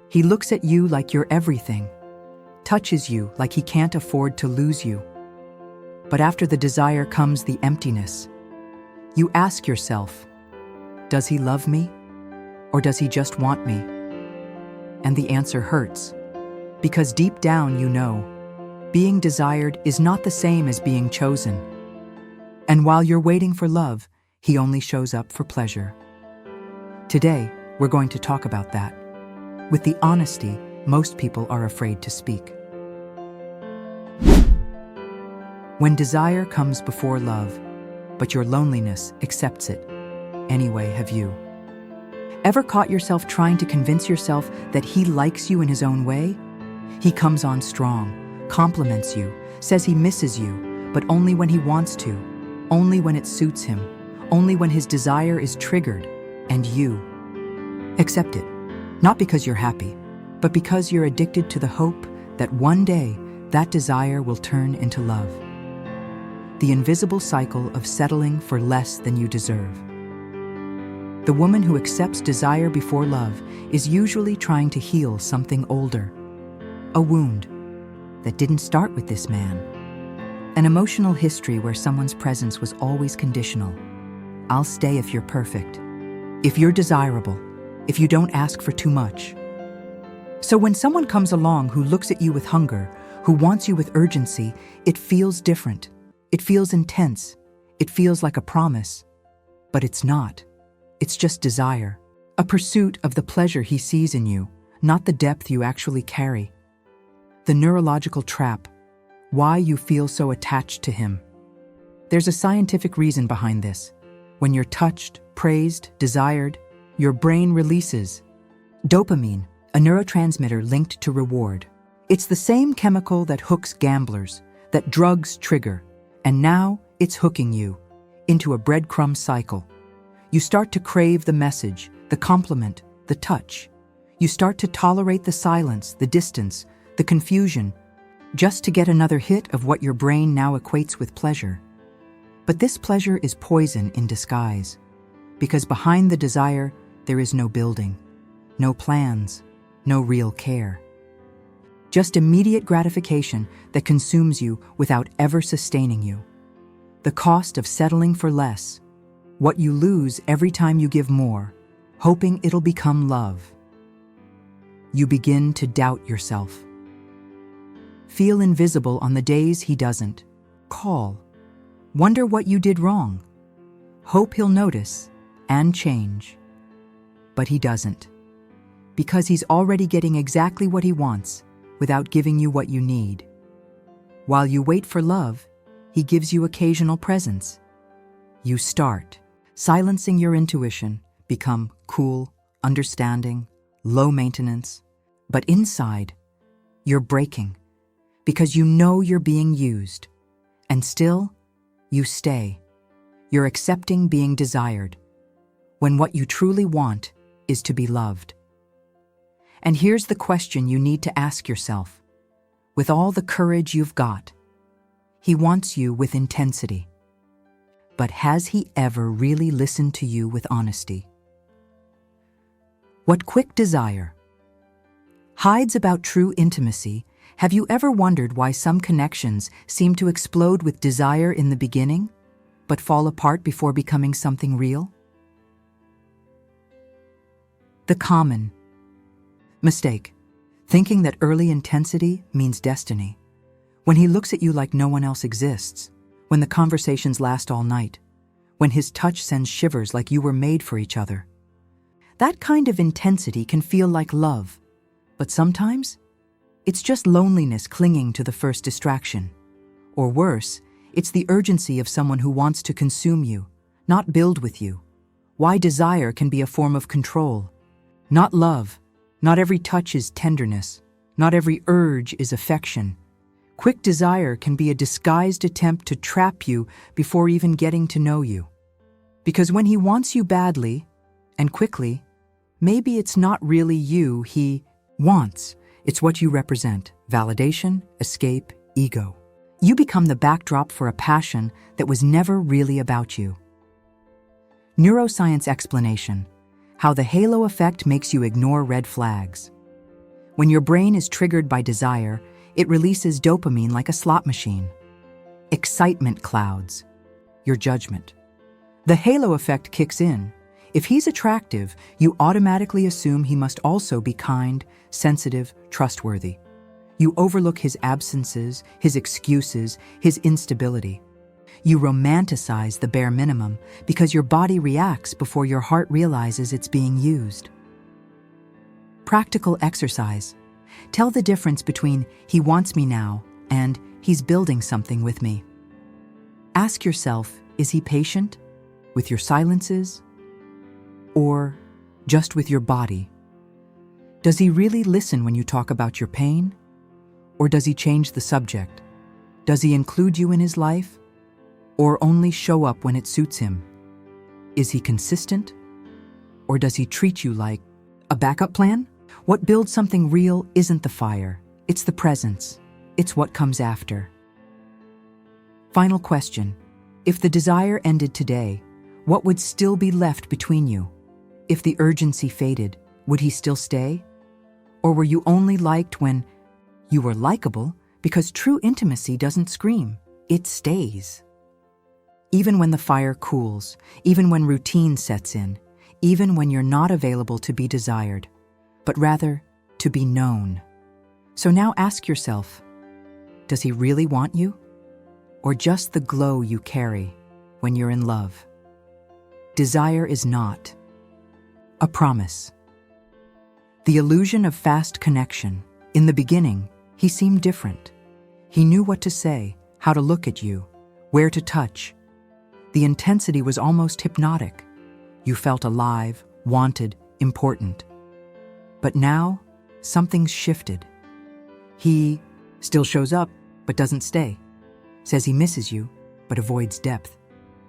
He looks at you like you're everything, touches you like he can't afford to lose you. But after the desire comes the emptiness. You ask yourself, does he love me? Or does he just want me? And the answer hurts, because deep down you know, being desired is not the same as being chosen. And while you're waiting for love, he only shows up for pleasure. Today, we're going to talk about that, with the honesty most people are afraid to speak. When desire comes before love, but your loneliness accepts it, anyway, have you ever caught yourself trying to convince yourself that he likes you in his own way? He comes on strong, compliments you, says he misses you, but only when he wants to, only when it suits him, only when his desire is triggered, and you accept it. Not because you're happy, but because you're addicted to the hope that one day that desire will turn into love. The invisible cycle of settling for less than you deserve. The woman who accepts desire before love is usually trying to heal something older. A wound that didn't start with this man. An emotional history where someone's presence was always conditional. I'll stay if you're perfect, if you're desirable, if you don't ask for too much. So when someone comes along who looks at you with hunger, who wants you with urgency, it feels different. It feels intense. It feels like a promise. But it's not. It's just desire. A pursuit of the pleasure he sees in you, not the depth you actually carry. The neurological trap. Why you feel so attached to him. There's a scientific reason behind this. When you're touched, praised, desired, your brain releases dopamine, a neurotransmitter linked to reward. It's the same chemical that hooks gamblers, that drugs trigger, and now it's hooking you into a breadcrumb cycle. You start to crave the message, the compliment, the touch. You start to tolerate the silence, the distance, the confusion, just to get another hit of what your brain now equates with pleasure. But this pleasure is poison in disguise, because behind the desire, there is no building, no plans, no real care. Just immediate gratification that consumes you without ever sustaining you. The cost of settling for less, what you lose every time you give more, hoping it'll become love. You begin to doubt yourself. Feel invisible on the days he doesn't call. Wonder what you did wrong. Hope he'll notice and change. But he doesn't. Because he's already getting exactly what he wants without giving you what you need. While you wait for love, he gives you occasional presents. You start silencing your intuition, become cool, understanding, low maintenance. But inside, you're breaking because you know you're being used. And still, you stay. You're accepting being desired when what you truly want is to be loved. And here's the question you need to ask yourself. With all the courage you've got, he wants you with intensity. But has he ever really listened to you with honesty? What quick desire hides about true intimacy? Have you ever wondered why some connections seem to explode with desire in the beginning, but fall apart before becoming something real? The common mistake, thinking that early intensity means destiny. When he looks at you like no one else exists, when the conversations last all night, when his touch sends shivers like you were made for each other. That kind of intensity can feel like love, but sometimes it's just loneliness clinging to the first distraction. Or worse, it's the urgency of someone who wants to consume you, not build with you. Why desire can be a form of control, not love. Not every touch is tenderness. Not every urge is affection. Quick desire can be a disguised attempt to trap you before even getting to know you. Because when he wants you badly, and quickly, maybe it's not really you he wants. It's what you represent: validation, escape, ego. You become the backdrop for a passion that was never really about you. Neuroscience explanation: how the halo effect makes you ignore red flags. When your brain is triggered by desire, it releases dopamine like a slot machine. Excitement clouds your judgment. The halo effect kicks in. If he's attractive, you automatically assume he must also be kind, sensitive, trustworthy. You overlook his absences, his excuses, his instability. You romanticize the bare minimum because your body reacts before your heart realizes it's being used. Practical exercise. Tell the difference between "he wants me now" and "he's building something with me." Ask yourself, is he patient with your silences or just with your body? Does he really listen when you talk about your pain? Or does he change the subject? Does he include you in his life or only show up when it suits him? Is he consistent or does he treat you like a backup plan? What builds something real isn't the fire, it's the presence. It's what comes after. Final question. If the desire ended today, what would still be left between you? If the urgency faded, would he still stay? Or were you only liked when you were likable? Because true intimacy doesn't scream, it stays. Even when the fire cools, even when routine sets in, even when you're not available to be desired, but rather to be known. So now ask yourself, does he really want you? Or just the glow you carry when you're in love? Desire is not a promise. The illusion of fast connection. In the beginning, he seemed different. He knew what to say, how to look at you, where to touch. The intensity was almost hypnotic. You felt alive, wanted, important. But now, something's shifted. He still shows up, but doesn't stay. Says he misses you, but avoids depth.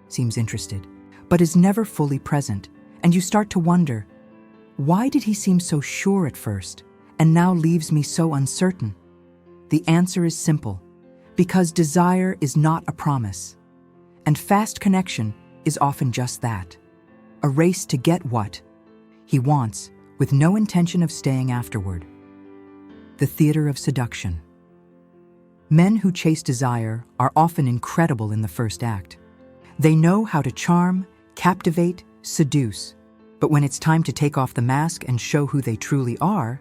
Seems interested, but is never fully present. And you start to wonder, why did he seem so sure at first, and now leaves me so uncertain? The answer is simple. Because desire is not a promise. And fast connection is often just that. A race to get what he wants, with no intention of staying afterward. The theater of seduction. Men who chase desire are often incredible in the first act. They know how to charm, captivate, seduce. But when it's time to take off the mask and show who they truly are,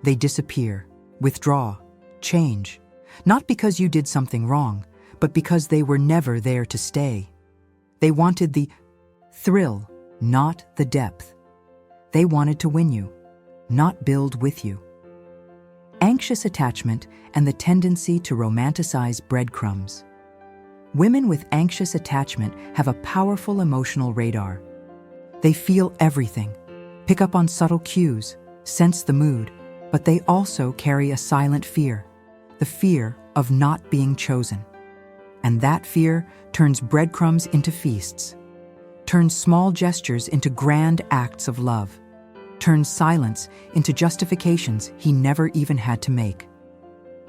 they disappear, withdraw, change. Not because you did something wrong, but because they were never there to stay. They wanted the thrill, not the depth. They wanted to win you, not build with you. Anxious attachment and the tendency to romanticize breadcrumbs. Women with anxious attachment have a powerful emotional radar. They feel everything, pick up on subtle cues, sense the mood, but they also carry a silent fear, the fear of not being chosen. And that fear turns breadcrumbs into feasts, turns small gestures into grand acts of love, turns silence into justifications he never even had to make.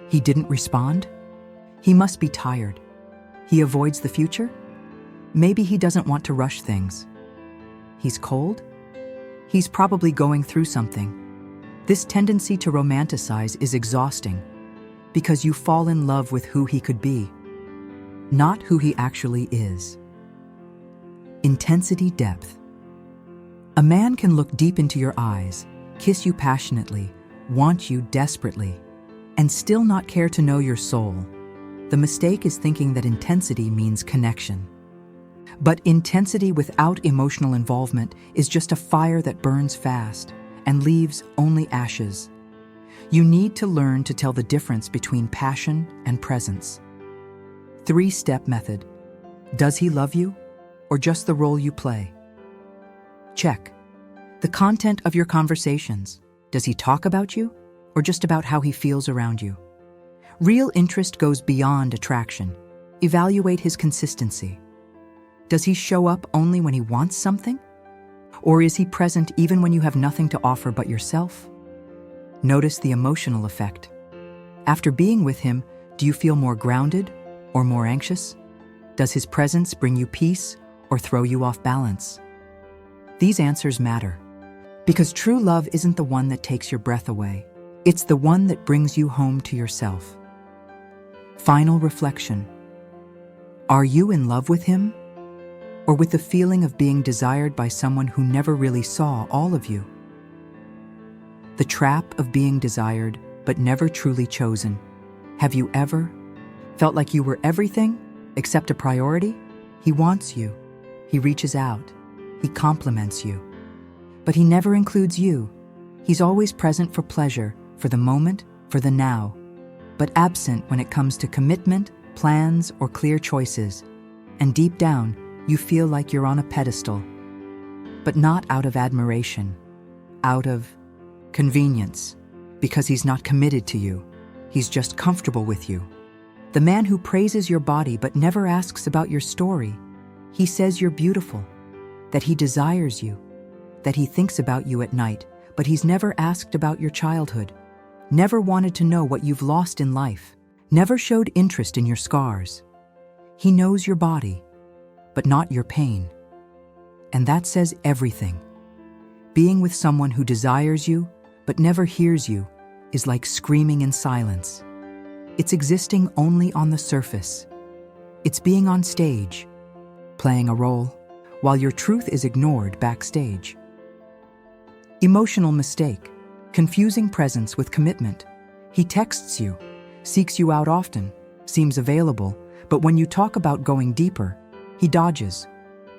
He didn't respond? He must be tired. He avoids the future? Maybe he doesn't want to rush things. He's cold? He's probably going through something. This tendency to romanticize is exhausting because you fall in love with who he could be, not who he actually is. Intensity depth. A man can look deep into your eyes, kiss you passionately, want you desperately, and still not care to know your soul. The mistake is thinking that intensity means connection. But intensity without emotional involvement is just a fire that burns fast and leaves only ashes. You need to learn to tell the difference between passion and presence. 3-step method. Does he love you, or just the role you play? Check. The content of your conversations. Does he talk about you, or just about how he feels around you? Real interest goes beyond attraction. Evaluate his consistency. Does he show up only when he wants something? Or is he present even when you have nothing to offer but yourself? Notice the emotional effect. After being with him, do you feel more grounded or more anxious? Does his presence bring you peace or throw you off balance? These answers matter, because true love isn't the one that takes your breath away. It's the one that brings you home to yourself. Final reflection. Are you in love with him? Or with the feeling of being desired by someone who never really saw all of you? The trap of being desired but never truly chosen. Have you ever felt like you were everything except a priority? He wants you. He reaches out. He compliments you. But he never includes you. He's always present for pleasure, for the moment, for the now, but absent when it comes to commitment, plans, or clear choices. And deep down, you feel like you're on a pedestal. But not out of admiration, out of convenience, because he's not committed to you. He's just comfortable with you. The man who praises your body but never asks about your story. He says you're beautiful, that he desires you, that he thinks about you at night, but he's never asked about your childhood, never wanted to know what you've lost in life, never showed interest in your scars. He knows your body, but not your pain. And that says everything. Being with someone who desires you, but never hears you, is like screaming in silence. It's existing only on the surface. It's being on stage, playing a role, while your truth is ignored backstage. Emotional mistake, confusing presence with commitment. He texts you, seeks you out often, seems available, but when you talk about going deeper, he dodges.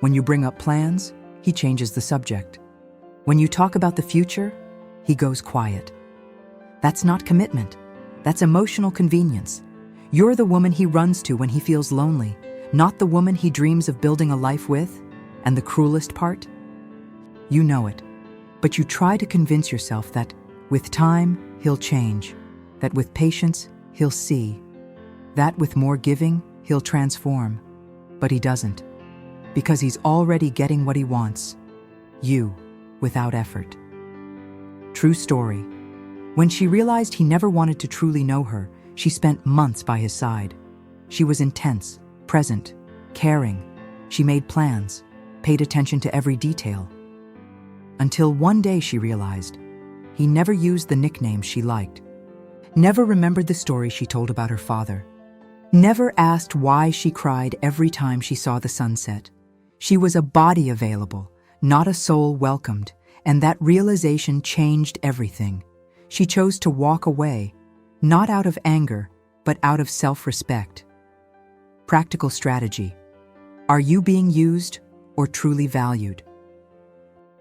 When you bring up plans, he changes the subject. When you talk about the future, he goes quiet. That's not commitment. That's emotional convenience. You're the woman he runs to when he feels lonely, not the woman he dreams of building a life with. And the cruelest part? You know it, but you try to convince yourself that with time, he'll change, that with patience, he'll see, that with more giving, he'll transform. But he doesn't, because he's already getting what he wants, you, without effort. True story. When she realized he never wanted to truly know her, she spent months by his side. She was intense, present, caring. She made plans, paid attention to every detail. Until one day she realized he never used the nicknames she liked, never remembered the story she told about her father, never asked why she cried every time she saw the sunset. She was a body available, not a soul welcomed, and that realization changed everything. She chose to walk away, not out of anger, but out of self-respect. Practical strategy. Are you being used or truly valued?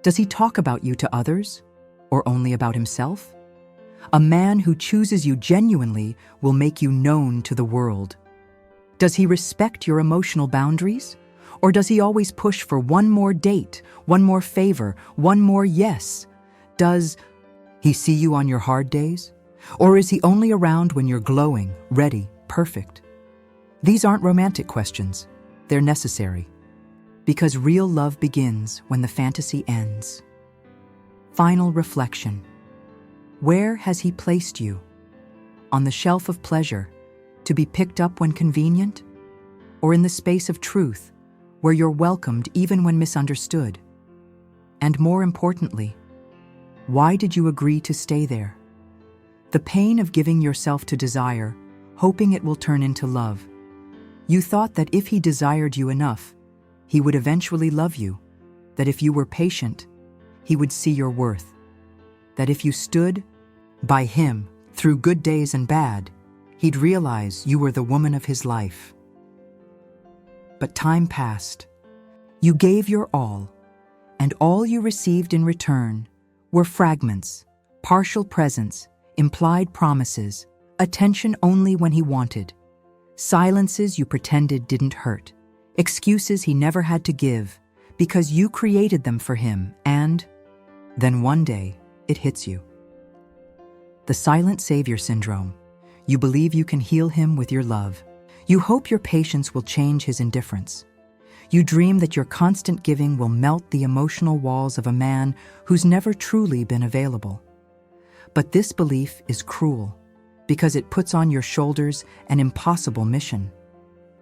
Does he talk about you to others or only about himself? A man who chooses you genuinely will make you known to the world. Does he respect your emotional boundaries? Or does he always push for one more date, one more favor, one more yes? Does he see you on your hard days? Or is he only around when you're glowing, ready, perfect? These aren't romantic questions. They're necessary. Because real love begins when the fantasy ends. Final reflection. Where has he placed you? On the shelf of pleasure, to be picked up when convenient? Or in the space of truth, where you're welcomed even when misunderstood? And more importantly, why did you agree to stay there? The pain of giving yourself to desire, hoping it will turn into love. You thought that if he desired you enough, he would eventually love you, that if you were patient, he would see your worth, that if you stood by him through good days and bad, he'd realize you were the woman of his life. But time passed. You gave your all, and all you received in return were fragments, partial presence, implied promises, attention only when he wanted, silences you pretended didn't hurt, excuses he never had to give because you created them for him, and then one day it hits you. The silent savior syndrome. You believe you can heal him with your love. You hope your patience will change his indifference. You dream that your constant giving will melt the emotional walls of a man who's never truly been available. But this belief is cruel because it puts on your shoulders an impossible mission: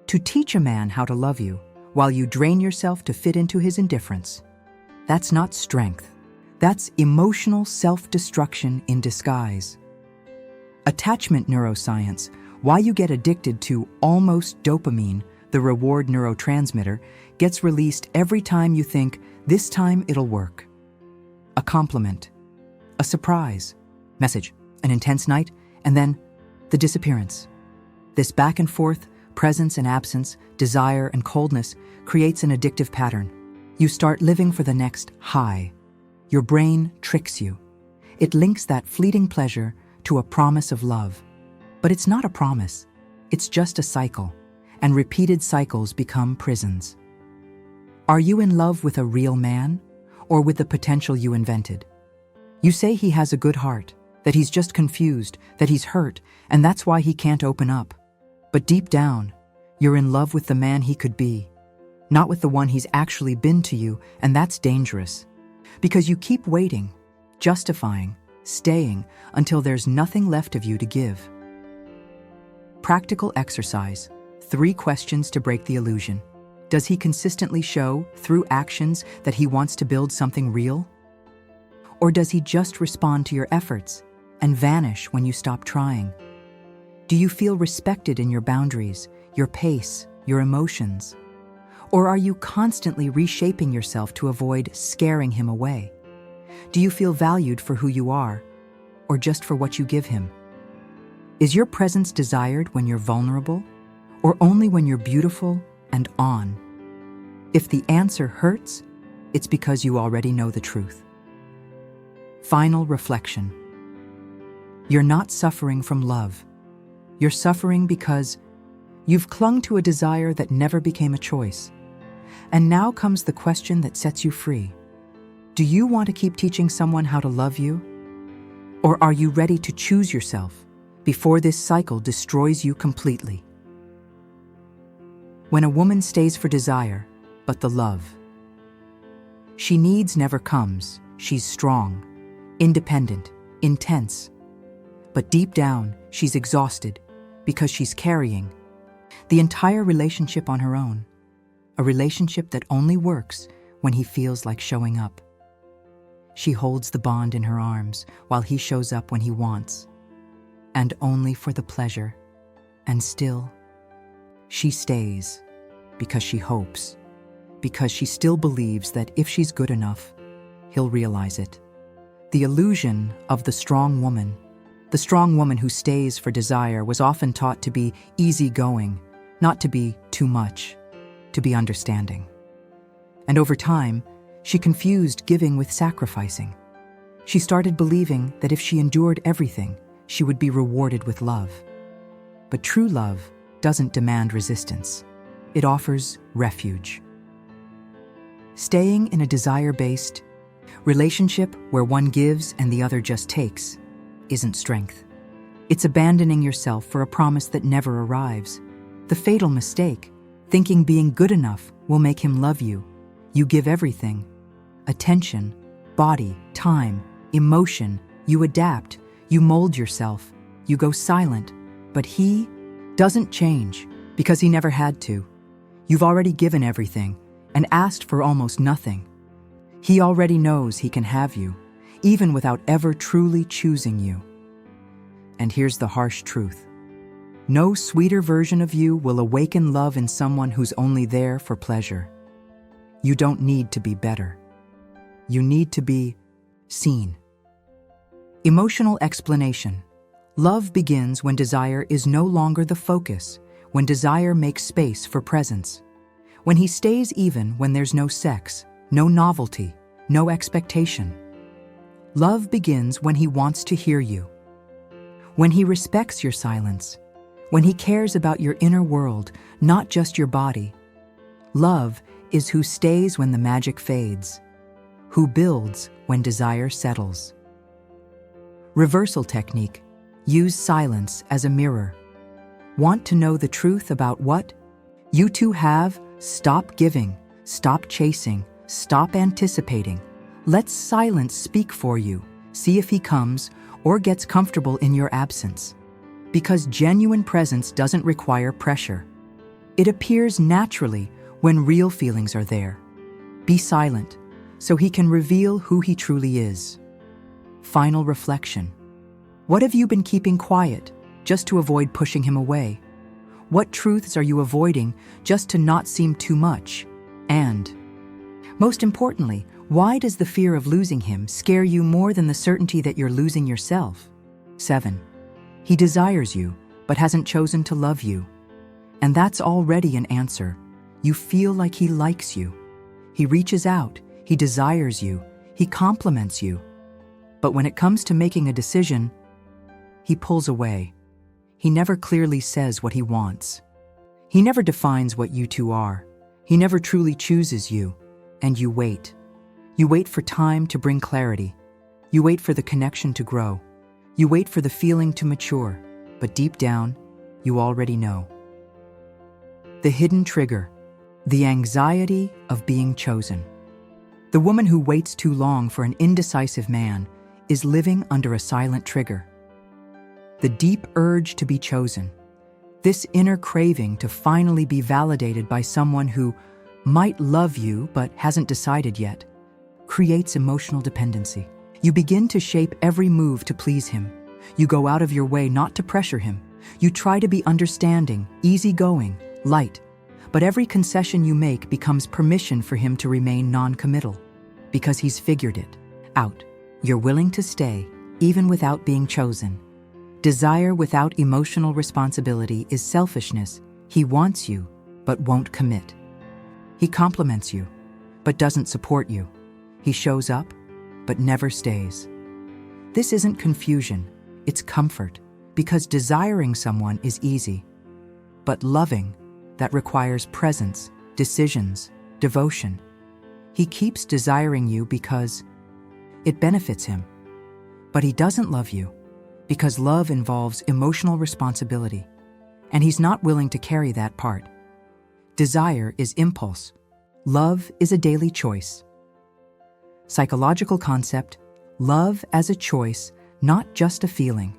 to teach a man how to love you while you drain yourself to fit into his indifference. That's not strength. That's emotional self-destruction in disguise. Attachment neuroscience, why you get addicted to almost dopamine, the reward neurotransmitter, gets released every time you think, this time it'll work. A compliment, a surprise, message, an intense night, and then the disappearance. This back and forth, presence and absence, desire and coldness creates an addictive pattern. You start living for the next high. Your brain tricks you. It links that fleeting pleasure to a promise of love. But it's not a promise. It's just a cycle, and repeated cycles become prisons. Are you in love with a real man, or with the potential you invented? You say he has a good heart, that he's just confused, that he's hurt, and that's why he can't open up. But deep down, you're in love with the man he could be, not with the one he's actually been to you, and that's dangerous. Because you keep waiting, justifying, staying, until there's nothing left of you to give. Practical exercise. 3 questions to break the illusion. Does he consistently show, through actions, that he wants to build something real? Or does he just respond to your efforts and vanish when you stop trying? Do you feel respected in your boundaries, your pace, your emotions? Or are you constantly reshaping yourself to avoid scaring him away? Do you feel valued for who you are, or just for what you give him? Is your presence desired when you're vulnerable, or only when you're beautiful and on? If the answer hurts, it's because you already know the truth. Final reflection. You're not suffering from love. You're suffering because you've clung to a desire that never became a choice. And now comes the question that sets you free. Do you want to keep teaching someone how to love you? Or are you ready to choose yourself before this cycle destroys you completely? When a woman stays for desire, but the love she needs never comes, she's strong, independent, intense. But deep down, she's exhausted because she's carrying the entire relationship on her own. A relationship that only works when he feels like showing up. She holds the bond in her arms while he shows up when he wants, and only for the pleasure. And still, she stays because she hopes, because she still believes that if she's good enough, he'll realize it. The illusion of the strong woman who stays for desire, was often taught to be easygoing, not to be too much, to be understanding. And over time, she confused giving with sacrificing. She started believing that if she endured everything, she would be rewarded with love. But true love doesn't demand resistance. It offers refuge. Staying in a desire-based relationship where one gives and the other just takes isn't strength. It's abandoning yourself for a promise that never arrives. The fatal mistake, thinking being good enough will make him love you. You give everything. Attention, body, time, emotion. You adapt. You mold yourself. You go silent. But he doesn't change because he never had to. You've already given everything and asked for almost nothing. He already knows he can have you, even without ever truly choosing you. And here's the harsh truth. No sweeter version of you will awaken love in someone who's only there for pleasure. You don't need to be better. You need to be seen. Emotional explanation. Love begins when desire is no longer the focus, when desire makes space for presence. When he stays even when there's no sex, no novelty, no expectation. Love begins when he wants to hear you. When he respects your silence. When he cares about your inner world, not just your body. Love is who stays when the magic fades, who builds when desire settles. Reversal technique. Use silence as a mirror. Want to know the truth about what you two have? Stop giving, stop chasing, stop anticipating. Let silence speak for you. See if he comes or gets comfortable in your absence. Because genuine presence doesn't require pressure. It appears naturally when real feelings are there. Be silent so he can reveal who he truly is. Final reflection. What have you been keeping quiet just to avoid pushing him away? What truths are you avoiding just to not seem too much? And, most importantly, why does the fear of losing him scare you more than the certainty that you're losing yourself? 7. He desires you, but hasn't chosen to love you. And that's already an answer. You feel like he likes you. He reaches out, he desires you, he compliments you. But when it comes to making a decision, he pulls away. He never clearly says what he wants. He never defines what you two are. He never truly chooses you, and you wait. You wait for time to bring clarity. You wait for the connection to grow. You wait for the feeling to mature, but deep down, you already know. The hidden trigger, the anxiety of being chosen. The woman who waits too long for an indecisive man is living under a silent trigger. The deep urge to be chosen, this inner craving to finally be validated by someone who might love you but hasn't decided yet, creates emotional dependency. You begin to shape every move to please him. You go out of your way not to pressure him. You try to be understanding, easygoing, light. But every concession you make becomes permission for him to remain non-committal, because he's figured it out. You're willing to stay, even without being chosen. Desire without emotional responsibility is selfishness. He wants you, but won't commit. He compliments you, but doesn't support you. He shows up, but never stays. This isn't confusion, it's comfort, because desiring someone is easy. But loving, that requires presence, decisions, devotion. He keeps desiring you because it benefits him. But he doesn't love you because love involves emotional responsibility, and he's not willing to carry that part. Desire is impulse. Love is a daily choice. Psychological concept, love as a choice, not just a feeling.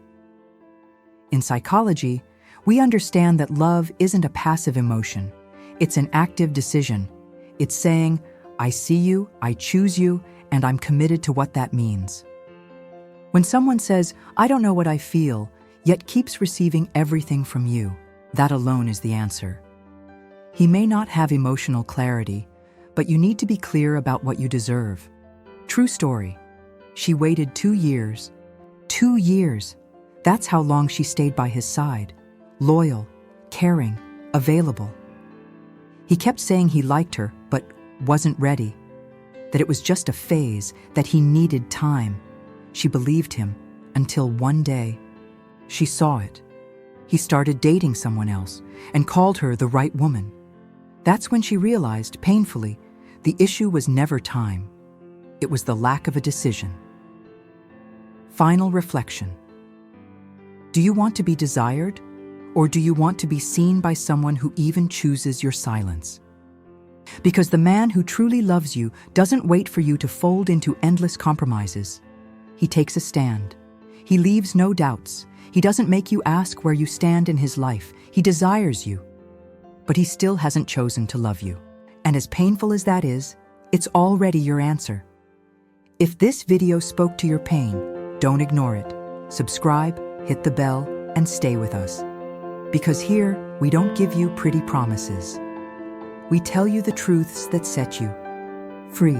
In psychology, we understand that love isn't a passive emotion. It's an active decision. It's saying, I see you, I choose you, and I'm committed to what that means. When someone says, I don't know what I feel, yet keeps receiving everything from you, that alone is the answer. He may not have emotional clarity, but you need to be clear about what you deserve. True story. She waited 2 years. 2 years. That's how long she stayed by his side. Loyal, caring, available. He kept saying he liked her, but wasn't ready. That it was just a phase, that he needed time. She believed him, until one day, she saw it. He started dating someone else, and called her the right woman. That's when she realized, painfully, the issue was never time. It was the lack of a decision. Final reflection. Do you want to be desired? Or do you want to be seen by someone who even chooses your silence? Because the man who truly loves you doesn't wait for you to fold into endless compromises. He takes a stand. He leaves no doubts. He doesn't make you ask where you stand in his life. He desires you. But he still hasn't chosen to love you. And as painful as that is, it's already your answer. If this video spoke to your pain, don't ignore it. Subscribe, hit the bell, and stay with us. Because here, we don't give you pretty promises. We tell you the truths that set you free.